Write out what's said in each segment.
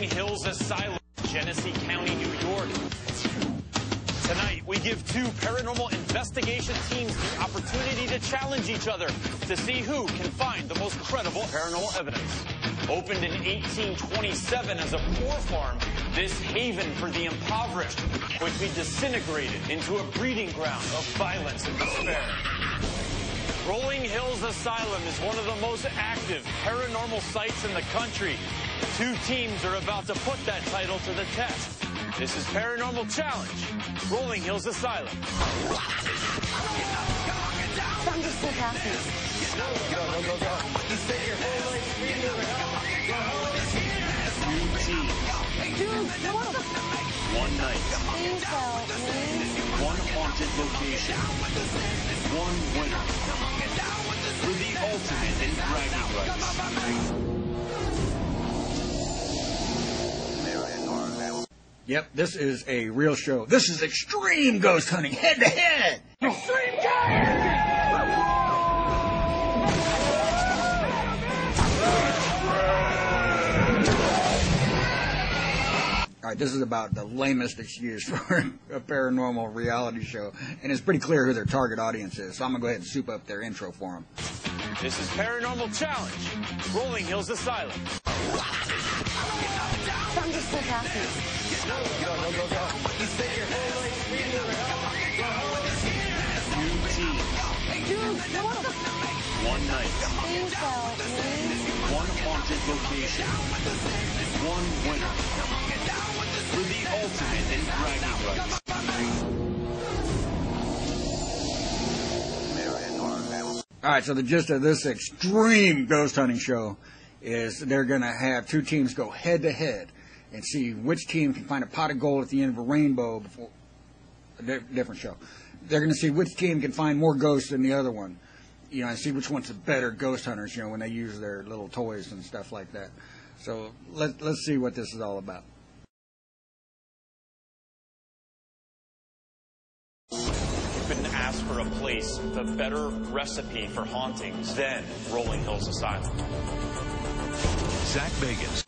Hills Asylum, Genesee County, New York. Tonight, we give two paranormal investigation teams the opportunity to challenge each other to see who can find the most credible paranormal evidence. Opened in 1827 as a poor farm, this haven for the impoverished quickly disintegrated into a breeding ground of violence and despair. Rolling Hills Asylum is one of the most active paranormal sites in the country. Two teams are about to put that title to the test. This is Paranormal Challenge, Rolling Hills Asylum. I'm just so happy. Go. Two teams. Dude, what the? One night. Please help me. One haunted location. One winner. For the ultimate in bragging rights. Yep, this is a real show. This is extreme ghost hunting, head to head. Extreme ghost! All right, this is about the lamest excuse for a paranormal reality show, and it's pretty clear who their target audience is, so I'm going to go ahead and soup up their intro for them. This is Paranormal Challenge, Rolling Hills Asylum. I'm just so happy. Two teams. Dude, what the? One night. Please help me. One haunted location. One winner. For the ultimate in bragging rights. All right, so the gist of this extreme ghost hunting show is they're going to have two teams go head to head and see which team can find a pot of gold at the end of a rainbow before a different show. They're going to see which team can find more ghosts than the other one, you know, and see which one's the better ghost hunters, you know, when they use their little toys and stuff like that. So let's see what this is all about. You couldn't ask for a place with a better recipe for hauntings than Rolling Hills Asylum. Zach Bagans,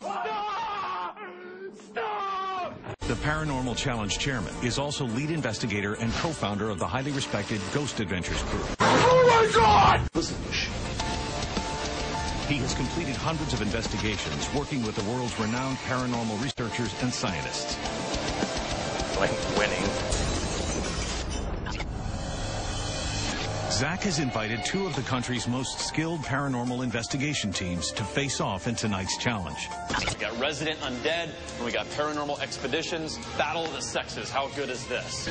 the Paranormal Challenge chairman, is also lead investigator and co-founder of the highly respected Ghost Adventures crew. Oh my God! He has completed hundreds of investigations working with the world's renowned paranormal researchers and scientists. Like winning. Zach has invited two of the country's most skilled paranormal investigation teams to face off in tonight's challenge. We got Resident Undead, and we got Paranormal Expeditions. Battle of the Sexes. How good is this?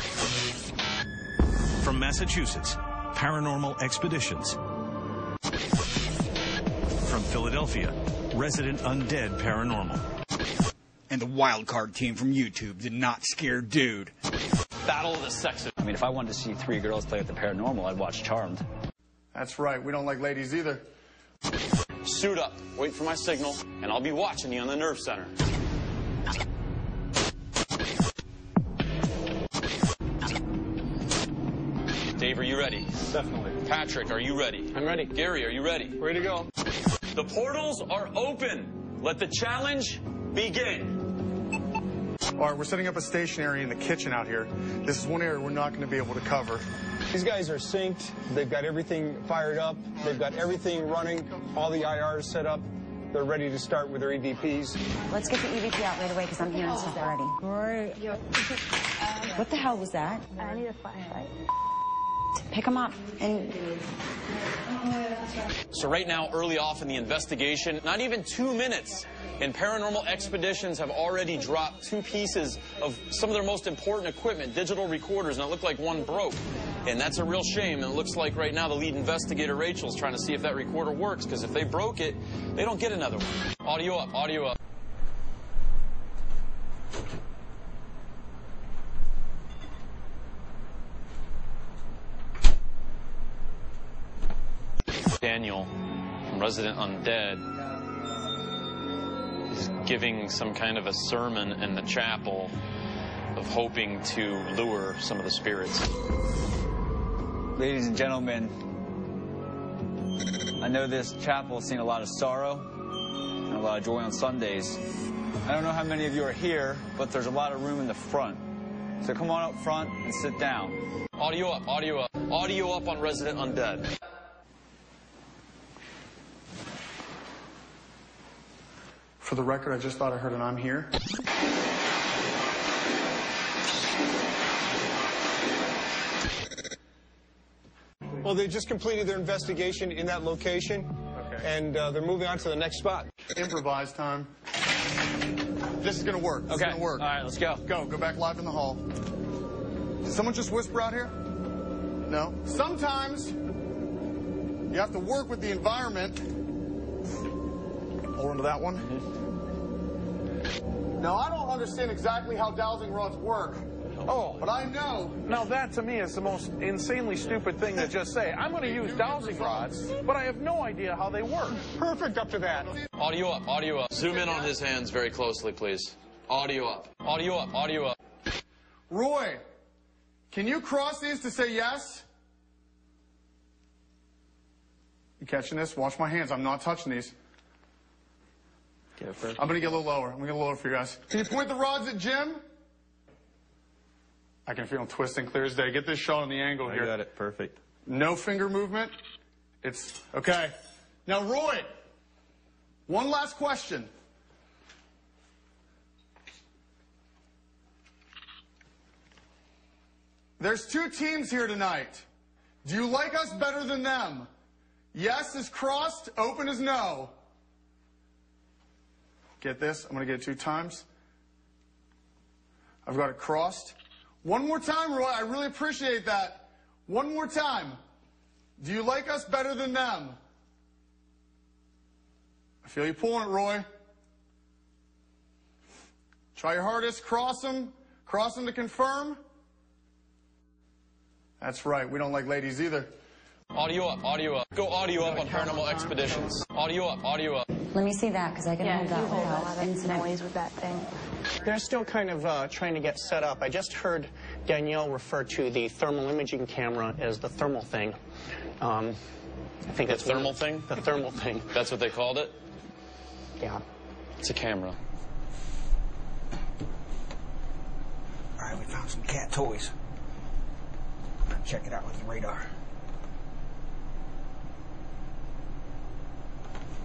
From Massachusetts, Paranormal Expeditions. From Philadelphia, Resident Undead Paranormal. And the wild card team from YouTube, the Not Scared Dude. Battle of the Sexes. I mean, if I wanted to see three girls play at the Paranormal, I'd watch Charmed. That's right. We don't like ladies either. Suit up. Wait for my signal, and I'll be watching you on the nerve center. Dave, are you ready? Definitely. Patrick, are you ready? I'm ready. Gary, are you ready? Ready to go. The portals are open. Let the challenge begin. All right, we're setting up a station area in the kitchen out here. This is one area we're not going to be able to cover. These guys are synced. They've got everything fired up. They've got everything running. All the IRs set up. They're ready to start with their EVPs. Let's get the EVP out right away because I'm hearing stuff already. Great. What the hell was that? I need a flashlight. Pick them up and... So right now, early off in the investigation, not even 2 minutes, and Paranormal Expeditions have already dropped two pieces of some of their most important equipment, digital recorders, and it looked like one broke. And that's a real shame, and it looks like right now the lead investigator, Rachel's trying to see if that recorder works, because if they broke it, they don't get another one. Audio up, audio up. Daniel from Resident Undead is giving some kind of a sermon in the chapel of hoping to lure some of the spirits. Ladies and gentlemen, I know this chapel has seen a lot of sorrow and a lot of joy on Sundays. I don't know how many of you are here, but there's a lot of room in the front. So come on up front and sit down. Audio up, audio up. Audio up on Resident Undead. For the record, I just thought I heard an "I'm here." Well, they just completed their investigation in that location, and they're moving on to the next spot. Improvise time. This is gonna work. This is Okay. gonna work. All right, let's go. Go back live in the hall. Did someone just whisper out here? No. Sometimes you have to work with the environment. Hold on to that one. Now, I don't understand exactly how dowsing rods work. Oh, But I know. now that to me is the most insanely stupid thing to just say. I'm going to use dowsing rods, but I have no idea how they work. Perfect up to that. Audio up, audio up. Zoom in on his hands very closely, please. Audio up, audio up, audio up. Roy, can you cross these to say yes? You catching this? Watch my hands. I'm not touching these. I'm going to get a little lower. I'm going to get a little lower for you guys. Can you point the rods at Jim? I can feel them twisting clear as day. Get this shot on the angle here. I got it. Perfect. No finger movement. It's okay. Now, Roy, one last question. There's two teams here tonight. Do you like us better than them? Yes is crossed, open is no. Get this? I'm going to get it 2 times. I've got it crossed. One more time, Roy. I really appreciate that. One more time. Do you like us better than them? I feel you pulling it, Roy. Try your hardest. Cross them. Cross them to confirm. That's right. We don't like ladies either. Audio up, audio up. Go audio up on Paranormal Expeditions. Audio up, audio up. Let me see that, because I can hold that without incident. Noise with that thing. They're still kind of trying to get set up. I just heard Danielle refer to the thermal imaging camera as the thermal thing. I think that's The thermal thing? The thermal thing. That's what they called it? Yeah. It's a camera. All right, we found some cat toys. Check it out with the radar.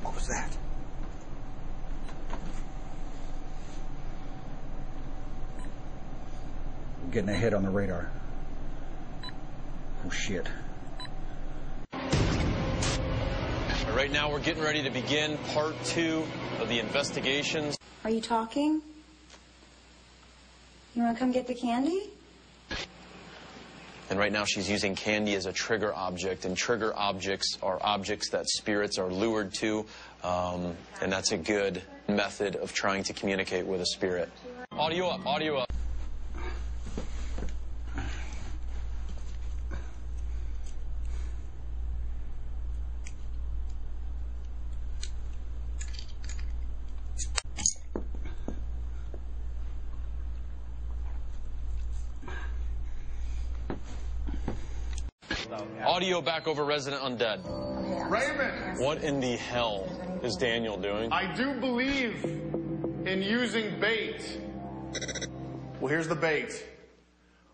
What was that? Getting a hit on the radar. Oh, shit. Right now, we're getting ready to begin part 2 of the investigations. Are you talking? You want to come get the candy? And right now, she's using candy as a trigger object, and trigger objects are objects that spirits are lured to, and that's a good method of trying to communicate with a spirit. Audio up, audio up. Audio back over Resident Undead. Raymond! What in the hell is Daniel doing? I do believe in using bait. Well, here's the bait.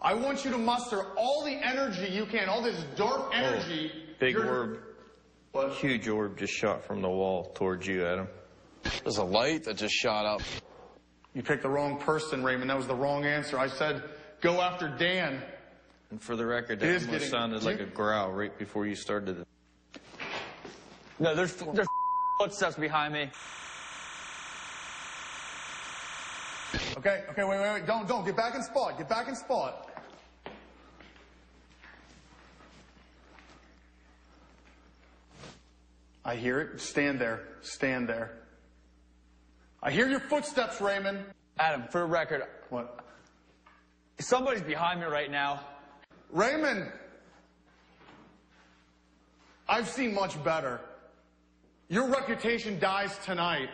I want you to muster all the energy you can, all this dark energy. Big orb. What? Huge orb just shot from the wall towards you, Adam. There's a light that just shot up. You picked the wrong person, Raymond. That was the wrong answer. I said, go after Dan. And for the record, It that is almost getting- sounded like a growl right before you started it. No, there's footsteps behind me. Okay, wait. Don't. Get back in spot. Get back in spot. I hear it. Stand there. Stand there. I hear your footsteps, Raymond. Adam, for the record, What? somebody's behind me right now. Raymond! I've seen much better. Your reputation dies tonight.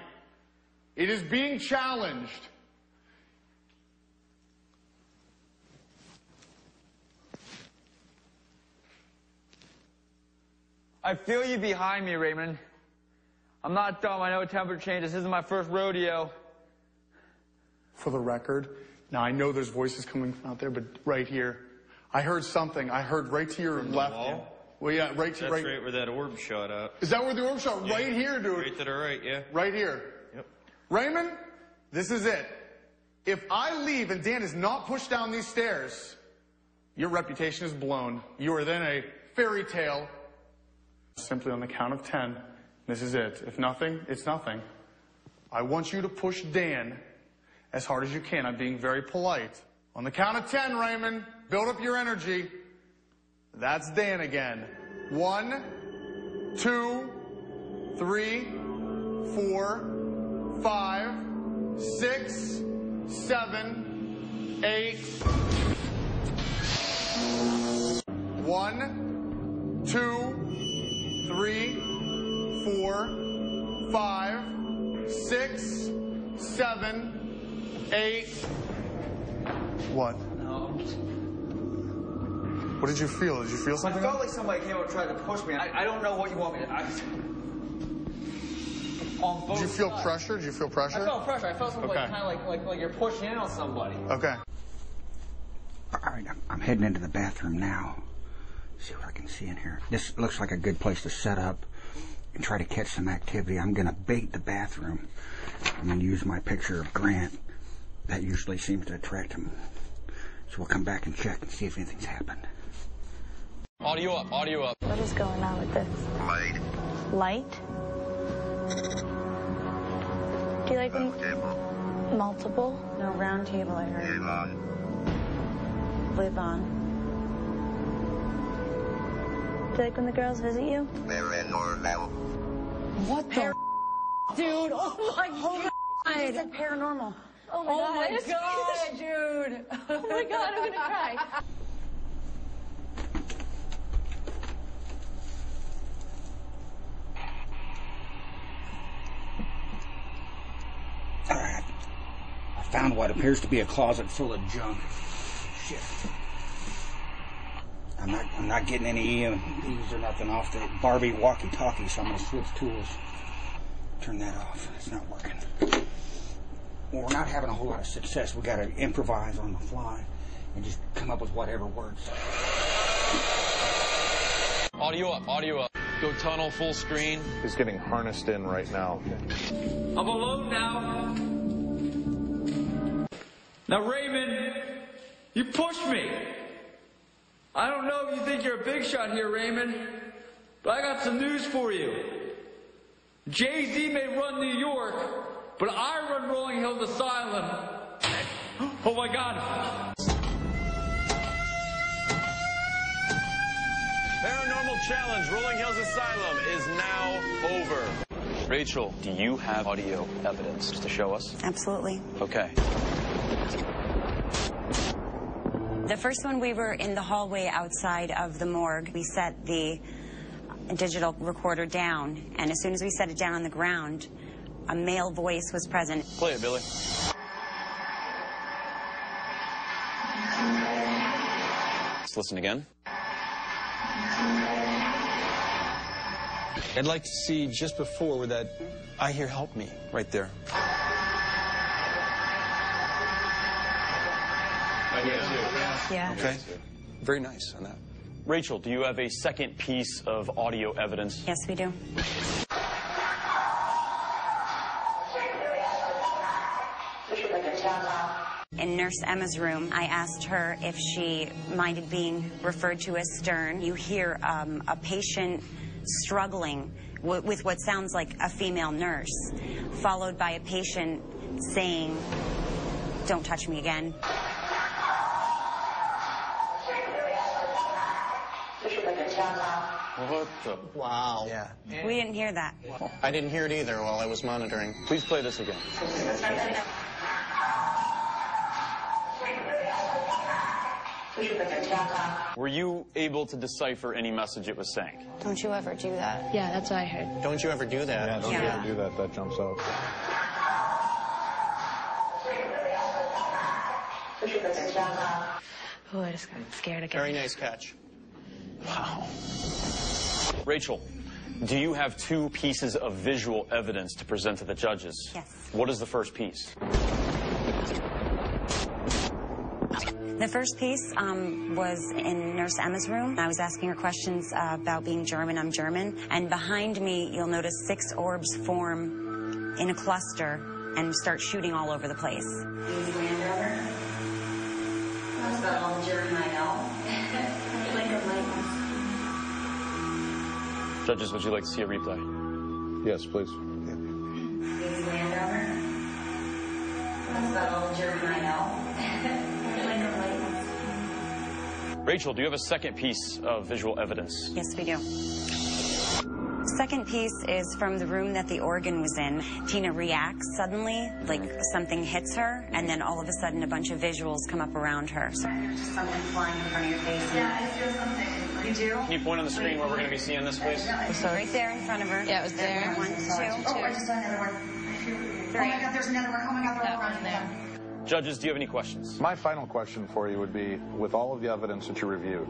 It is being challenged. I feel you behind me, Raymond. I'm not dumb. I know temperature change. This isn't my first rodeo. For the record, now I know there's voices coming from out there, but right here, I heard something. I heard right to your left. Wall? Well, yeah, right to That's right. right where that orb shot at. Is that where the orb shot? Yeah. Right here, dude. Right to the right, yeah. Right here. Yep. Raymond, this is it. If I leave and Dan is not pushed down these stairs, your reputation is blown. You are then a fairy tale. Simply on the count of 10, this is it. If nothing, it's nothing. I want you to push Dan as hard as you can. I'm being very polite. On the count of 10, Raymond, build up your energy. That's Dan again. 1, 2, 3, 4, 5, 6, 7, 8. 1, 2, 3, 4, 5, 6, 7, 8. What? No. What did you feel? Did you feel I something? felt like somebody came and tried to push me. I don't know what you want me to... On both Did you feel sides. pressure? Did you feel pressure? I felt pressure. I felt something Okay. like, kind of like you're pushing in on somebody. Okay. All right, I'm heading into the bathroom now. See what I can see in here. This looks like a good place to set up and try to catch some activity. I'm going to bait the bathroom. I'm going to use my picture of Grant. That usually seems to attract him. So we'll come back and check and see if anything's happened. Audio up, audio up. What is going on with this? Light. Light? Do you like when... Multiple? No, round table, I heard. Live on. Do you like when the girls visit you? Paranormal. What the dude? Oh my god! I said paranormal. Oh my god, dude! Oh my god, I'm gonna cry. All right. I found what appears to be a closet full of junk. Shit. I'm not getting any EMPs or nothing off the Barbie walkie-talkie, so I'm going to switch tools. Turn that off. It's not working. Well, we're not having a whole lot of success. We got to improvise on the fly and just come up with whatever words. Audio up, audio up. Go tunnel full screen. He's getting harnessed in right now. I'm alone now. Now, Raymond, you pushed me. I don't know if you think you're a big shot here, Raymond, but I got some news for you. Jay-Z may run New York, but I run Rolling Hills Asylum. Oh my God. Paranormal Challenge Rolling Hills Asylum is now over. Rachel, do you have audio evidence to show us? Absolutely. Okay. The first one, we were in the hallway outside of the morgue. We set the digital recorder down, and as soon as we set it down on the ground, a male voice was present. Play it, Billy. Let's listen again. I'd like to see just before where that I hear help me right there. Yeah. Okay. Very nice on that. Rachel, do you have a second piece of audio evidence? Yes, we do. In Nurse Emma's room, I asked her if she minded being referred to as Stern. You hear a patient struggling with what sounds like a female nurse, followed by a patient saying, "Don't touch me again." What the? Wow. Yeah. We didn't hear that. I didn't hear it either while I was monitoring. Please play this again. Were you able to decipher any message it was saying? Don't you ever do that. Yeah, that's what I heard. Don't you ever do that. Yeah, don't you Yeah. ever do that. That jumps out. Oh, I just got scared again. Very nice catch. Wow. Rachel, do you have two pieces of visual evidence to present to the judges? Yes. What is the first piece? The first piece was in Nurse Emma's room. I was asking her questions about being German. I'm German. And behind me, you'll notice 6 orbs form in a cluster and start shooting all over the place. Easy Landover. That's about all the German I know. Like a lightning. Judges, would you like to see a replay? Yes, please. Easy Landover. That's about all the German I know. Like a lightning. Rachel, do you have a second piece of visual evidence? Yes, we do. Second piece is from the room that the organ was in. Tina reacts suddenly, like something hits her, and then all of a sudden a bunch of visuals come up around her. So just something flying in front of your face. Yeah, I feel something. You do? Can you point on the screen where we're going to be seeing this, please? So right there in front of her. Yeah, it was there. 1, 2. Oh, I just saw another one. 3. Oh my God, there's another one. Oh my God, they're all running there. Judges, do you have any questions? My final question for you would be, with all of the evidence that you reviewed,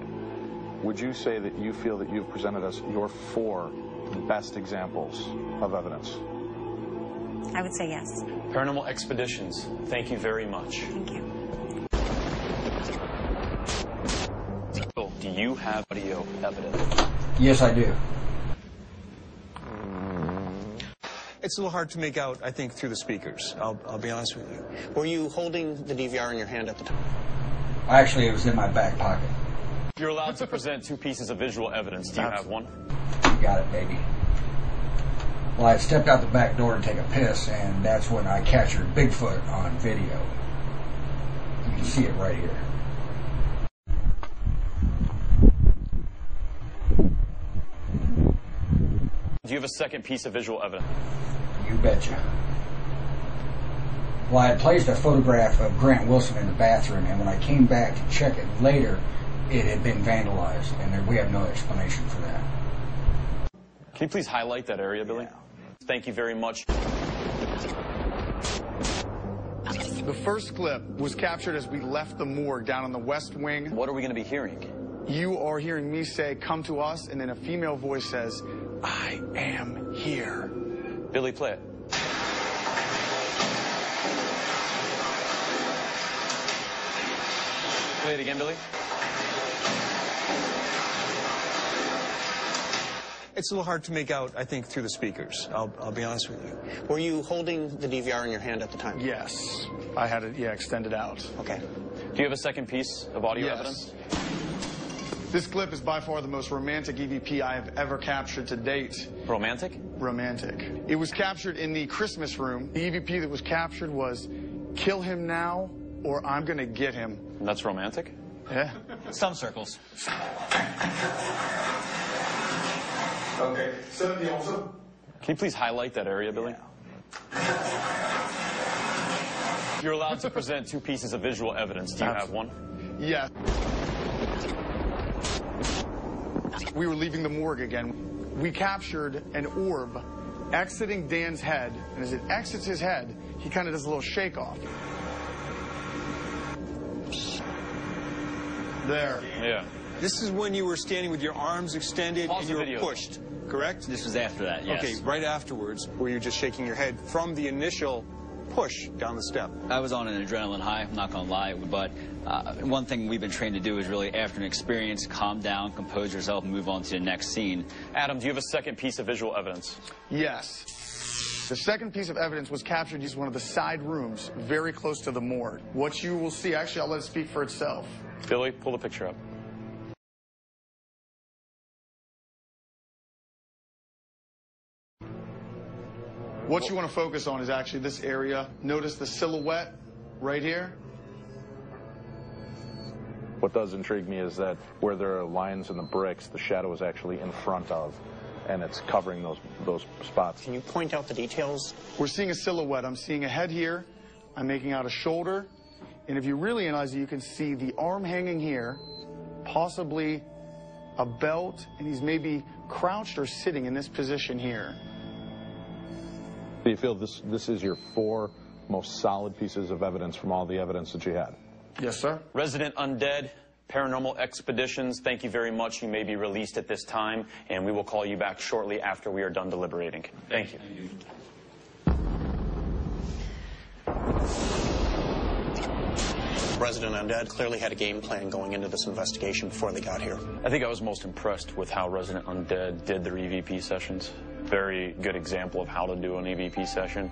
would you say that you feel that you've presented us your 4 best examples of evidence? I would say yes. Paranormal Expeditions, thank you very much. Thank you. Do you have audio evidence? Yes, I do. It's a little hard to make out, I think, through the speakers. I'll be honest with you. Were you holding the DVR in your hand at the time? Actually, it was in my back pocket. You're allowed to present 2 pieces of visual evidence. Do you have one? You got it, baby. Well, I stepped out the back door to take a piss, and that's when I captured Bigfoot on video. You can see it right here. Do you have a second piece of visual evidence? You betcha. Well, I had placed a photograph of Grant Wilson in the bathroom, and when I came back to check it later, it had been vandalized, and we have no explanation for that. Can you please highlight that area, Billy? Yeah. Thank you very much. The first clip was captured as we left the morgue down on the west wing. What are we going to be hearing? You are hearing me say, "Come to us," and then a female voice says, "I am here." Billy, play it. Play it again, Billy. It's a little hard to make out, I think, through the speakers. I'll be honest with you. Were you holding the DVR in your hand at the time? Yes. I had it, extended out. Okay. Do you have a second piece of audio evidence? This clip is by far the most romantic EVP I have ever captured to date. Romantic? Romantic. It was captured in the Christmas room. The EVP that was captured was, "Kill him now, or I'm gonna get him." And that's romantic? Yeah. Some circles. Okay. 70 also. Can you please highlight that area, Billy? You're allowed to present 2 pieces of visual evidence. Do you have one? Yeah. We were leaving the morgue again. We captured an orb exiting Dan's head, and as it exits his head, he kind of does a little shake off. There. Yeah. This is when you were standing with your arms extended and you were pushed, correct? This was after that, yes. Okay, right afterwards, were you just shaking your head from the initial push down the step? I was on an adrenaline high, I'm not going to lie, but one thing we've been trained to do is really, after an experience, calm down, compose yourself, and move on to the next scene. Adam, do you have a second piece of visual evidence? Yes. The second piece of evidence was captured in one of the side rooms very close to the morgue. What you will see, actually, I'll let it speak for itself. Billy, pull the picture up. What you want to focus on is actually this area. Notice the silhouette right here. What does intrigue me is that where there are lines in the bricks, the shadow is actually in front of, and it's covering those spots. Can you point out the details? We're seeing a silhouette. I'm seeing a head here. I'm making out a shoulder. And if you really analyze it, you can see the arm hanging here, possibly a belt, and he's maybe crouched or sitting in this position here. Do you feel this is your 4 most solid pieces of evidence from all the evidence that you had? Yes, sir. Resident Undead, Paranormal Expeditions, thank you very much. You may be released at this time, and we will call you back shortly after we are done deliberating. Thank you. Resident Undead clearly had a game plan going into this investigation before they got here. I think I was most impressed with how Resident Undead did their EVP sessions. Very good example of how to do an EVP session.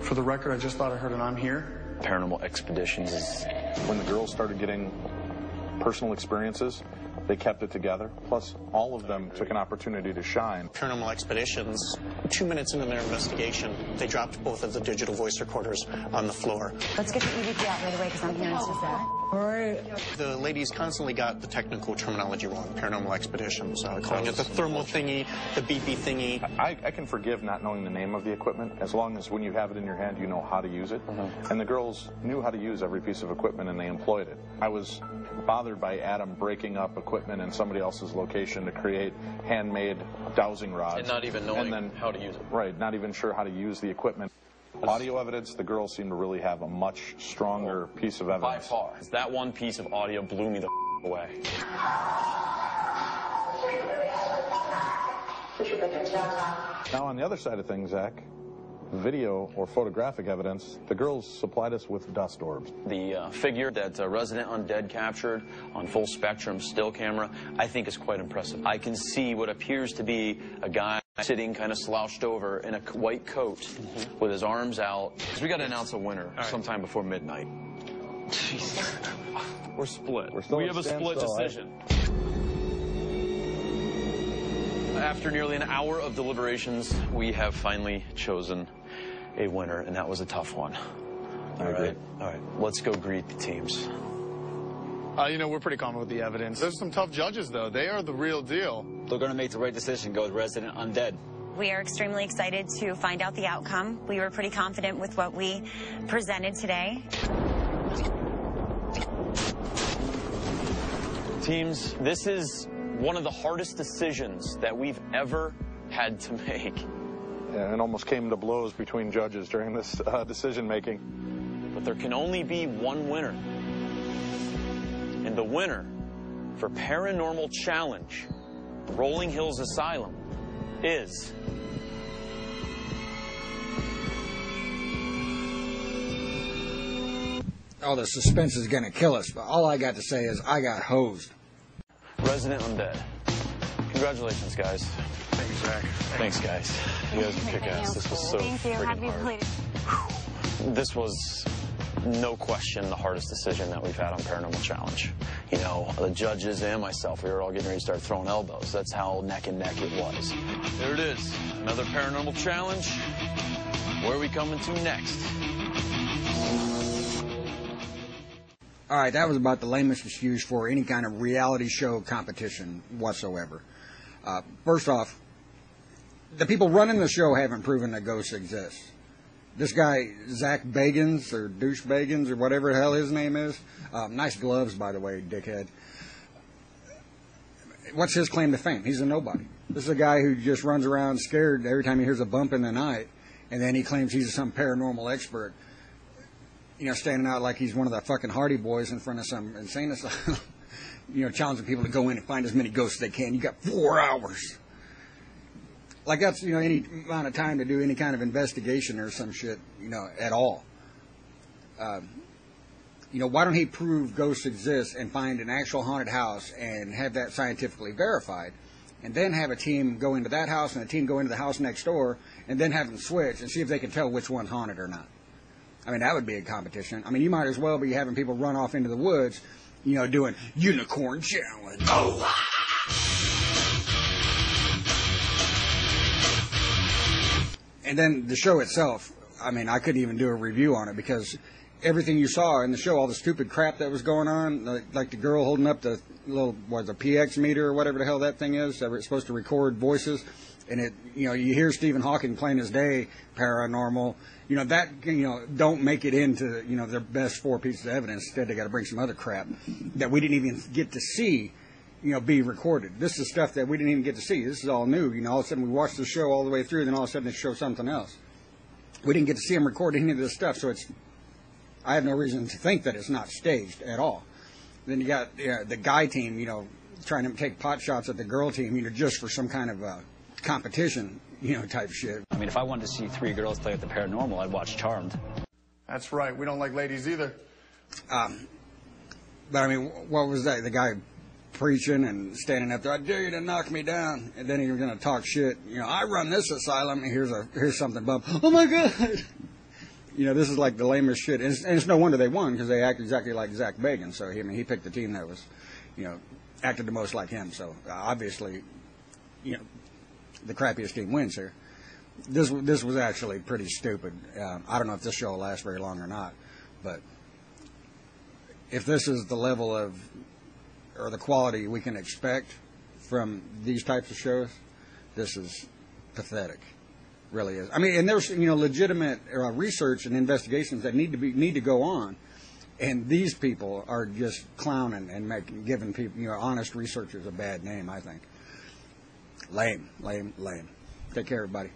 For the record, I just thought I heard an "I'm here." Paranormal Expeditions is... When the girls started getting personal experiences, they kept it together. Plus, all of them took an opportunity to shine. Paranormal Expeditions, 2 minutes into their investigation, they dropped both of the digital voice recorders on the floor. Let's get the EVP out right away because I'm hearing some that. All right. The ladies constantly got the technical terminology wrong. Paranormal Expeditions, calling it the thermal thingy, the beepy thingy. I can forgive not knowing the name of the equipment as long as when you have it in your hand, you know how to use it. And the girls knew how to use every piece of equipment and they employed it. I was bothered by Adam breaking up equipment in somebody else's location to create handmade dowsing rods. And not even knowing how to use it. Right, not even sure how to use the equipment. Audio evidence, the girls seem to really have a much stronger piece of evidence. By far. That one piece of audio blew me the away. Now, on the other side of things, Zach, video or photographic evidence, the girls supplied us with dust orbs. The figure that Resident Undead captured on full spectrum still camera, I think is quite impressive. I can see what appears to be a guy sitting kind of slouched over in a white coat with his arms out. We got to announce a winner sometime before midnight. Jeez. We're split. We have a split decision. After nearly an hour of deliberations, we have finally chosen a winner, and that was a tough one. All right, let's go greet the teams. You know, we're pretty confident with the evidence. There's some tough judges, though. They are the real deal. They're going to make the right decision, go with Resident Undead. We are extremely excited to find out the outcome. We were pretty confident with what we presented today. Teams, this is one of the hardest decisions that we've ever had to make. Yeah, it almost came to blows between judges during this decision-making. But there can only be one winner. And the winner for Paranormal Challenge, Rolling Hills Asylum, is... Oh, the suspense is going to kill us, but all I got to say is I got hosed. Resident Undead. Congratulations, guys. Thank you, Zach. Thanks, guys. You guys can kick ass. This was so freaking hard. This was, no question, the hardest decision that we've had on Paranormal Challenge. You know, the judges and myself, we were all getting ready to start throwing elbows. That's how neck and neck it was. There it is. Another Paranormal Challenge. Where are we coming to next? All right, that was about the lamest excuse for any kind of reality show competition whatsoever. First off, the people running the show haven't proven that ghosts exist. This guy, Zach Bagans, or Douche Bagans, or whatever the hell his name is, nice gloves, by the way, dickhead. What's his claim to fame? He's a nobody. This is a guy who just runs around scared every time he hears a bump in the night, and then he claims he's some paranormal expert. You know, standing out like he's one of the fucking Hardy Boys in front of some insane asylum. You know, challenging people to go in and find as many ghosts as they can. You got 4 hours. Like that's, you know, any amount of time to do any kind of investigation or some shit, you know, at all. You know, why don't he prove ghosts exist and find an actual haunted house and have that scientifically verified, and then have a team go into that house and a team go into the house next door, and then have them switch and see if they can tell which one's haunted or not. I mean, that would be a competition. I mean, you might as well be having people run off into the woods, you know, doing unicorn challenge. Oh! And then the show itself, I mean, I couldn't even do a review on it because everything you saw in the show, all the stupid crap that was going on, like the girl holding up the little, the PX meter or whatever the hell that thing is, that it's supposed to record voices, and it, you know, you hear Stephen Hawking plain as day, paranormal, you know, that, you know, don't make it into, you know, their best 4 pieces of evidence. Instead, they got to bring some other crap that we didn't even get to see, you know, be recorded. This is stuff that we didn't even get to see. This is all new. You know, all of a sudden we watched the show all the way through, then all of a sudden they show something else. We didn't get to see them record any of this stuff, so it's, I have no reason to think that it's not staged at all. Then you got the guy team, you know, trying to take pot shots at the girl team, you know, just for some kind of competition, you know, type shit. I mean, if I wanted to see 3 girls play at the Paranormal, I'd watch Charmed. That's right. We don't like ladies either. But I mean, what was that? The guy preaching and standing up there, I dare you to knock me down. And then he was going to talk shit. You know, I run this asylum, and here's something bump. Oh, my God. You know, this is like the lamest shit. And it's no wonder they won, because they act exactly like Zach Bagans. So, I mean, he picked the team that was, you know, acted the most like him. So, obviously, you know, the crappiest team wins here. This was actually pretty stupid. I don't know if this show will last very long or not, but if this is the level of, or the quality we can expect from these types of shows, this is pathetic. Really is. I mean, and there's, you know, legitimate research and investigations that need to go on, and these people are just clowning and giving people, you know, honest researchers a bad name. I think. Lame. Take care, everybody.